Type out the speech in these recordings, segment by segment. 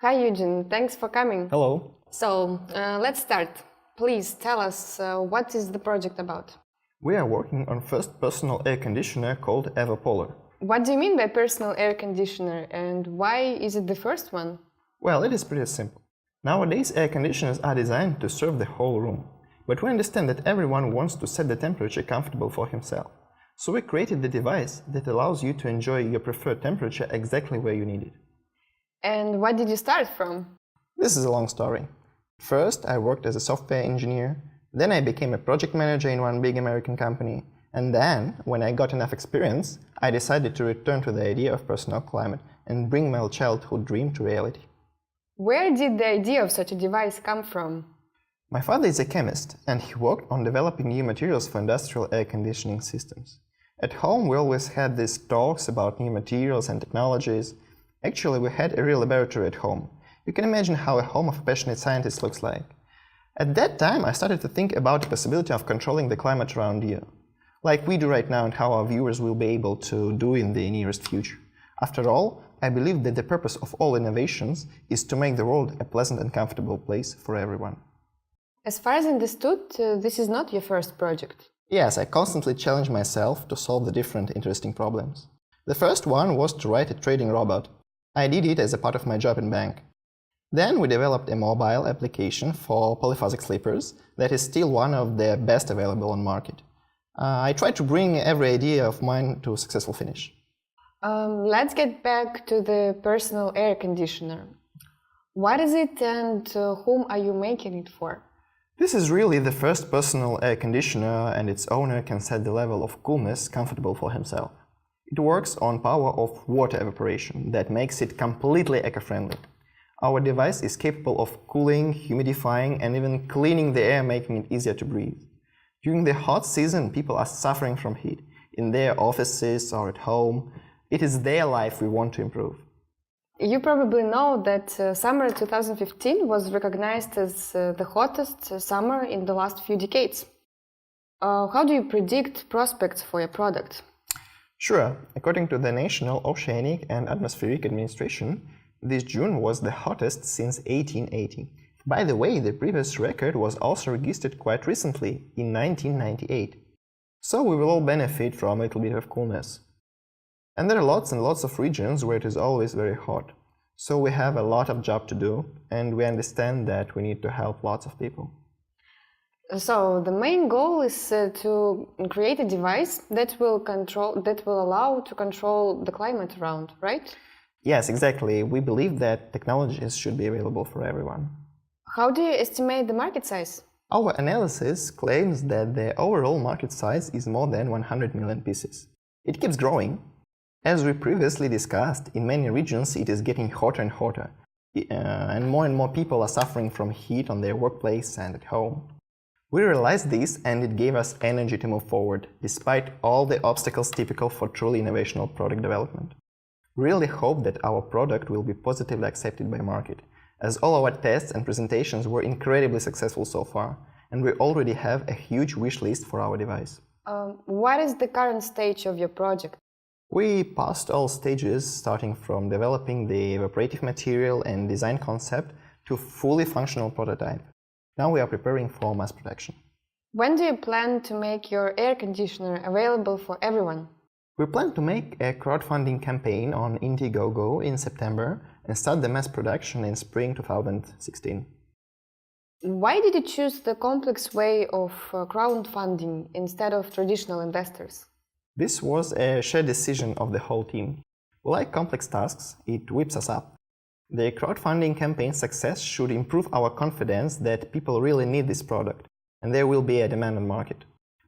Hi Eugene, thanks for coming. Hello. So, let's start. Please tell us what is the project about? We are working on first personal air conditioner called Evapolar. What do you mean by personal air conditioner and why is it the first one? Well, it is pretty simple. Nowadays, air conditioners are designed to serve the whole room. But we understand that everyone wants to set the temperature comfortable for himself. So we created the device that allows you to enjoy your preferred temperature exactly where you need it. And what did you start from? This is a long story. First, I worked as a software engineer. Then I became a project manager in one big American company. And then, when I got enough experience, I decided to return to the idea of personal climate and bring my childhood dream to reality. Where did the idea of such a device come from? My father is a chemist, and he worked on developing new materials for industrial air conditioning systems. At home, we always had these talks about new materials and technologies. Actually, we had a real laboratory at home. You can imagine how a home of a passionate scientist looks like. At that time, I started to think about the possibility of controlling the climate around you, like we do right now and how our viewers will be able to do in the nearest future. After all, I believe that the purpose of all innovations is to make the world a pleasant and comfortable place for everyone. As far as I understood, this is not your first project. Yes, I constantly challenge myself to solve the different interesting problems. The first one was to write a trading robot. I did it as a part of my job in bank. Then we developed a mobile application for polyphasic sleepers that is still one of the best available on market. I tried to bring every idea of mine to a successful finish. Let's get back to the personal air conditioner. What is it and whom are you making it for? This is really the first personal air conditioner, and its owner can set the level of coolness comfortable for himself. It works on power of water evaporation that makes it completely eco-friendly. Our device is capable of cooling, humidifying, and even cleaning the air, making it easier to breathe. During the hot season, people are suffering from heat, in their offices or at home. It is their life we want to improve. You probably know that summer 2015 was recognized as the hottest summer in the last few decades. How do you predict prospects for your product? Sure. According to the National Oceanic and Atmospheric Administration, this June was the hottest since 1880. By the way, the previous record was also registered quite recently, in 1998. So we will all benefit from a little bit of coolness. And there are lots and lots of regions where it is always very hot. So we have a lot of job to do, and we understand that we need to help lots of people. So the main goal is to create a device that will allow to control the climate around, right? Yes, exactly. We believe that technologies should be available for everyone. How do you estimate the market size? Our analysis claims that the overall market size is more than 100 million pieces. It keeps growing. As we previously discussed, in many regions it is getting hotter and hotter, and more people are suffering from heat on their workplace and at home. We realized this, and it gave us energy to move forward, despite all the obstacles typical for truly innovational product development. We really hope that our product will be positively accepted by market, as all our tests and presentations were incredibly successful so far, and we already have a huge wish list for our device. What is the current stage of your project? We passed all stages, starting from developing the evaporative material and design concept to fully functional prototype. Now we are preparing for mass production. When do you plan to make your air conditioner available for everyone? We plan to make a crowdfunding campaign on Indiegogo in September and start the mass production in spring 2016. Why did you choose the complex way of crowdfunding instead of traditional investors? This was a shared decision of the whole team. We like complex tasks, it whips us up. The crowdfunding campaign's success should improve our confidence that people really need this product, and there will be a demand on the market.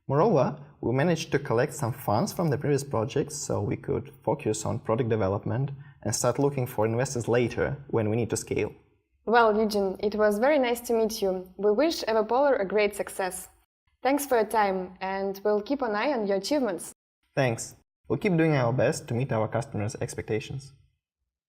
Moreover, we managed to collect some funds from the previous projects so we could focus on product development and start looking for investors later when we need to scale. Well, Eugene, it was very nice to meet you. We wish Evapolar a great success. Thanks for your time, and we'll keep an eye on your achievements. Thanks. We'll keep doing our best to meet our customers' expectations.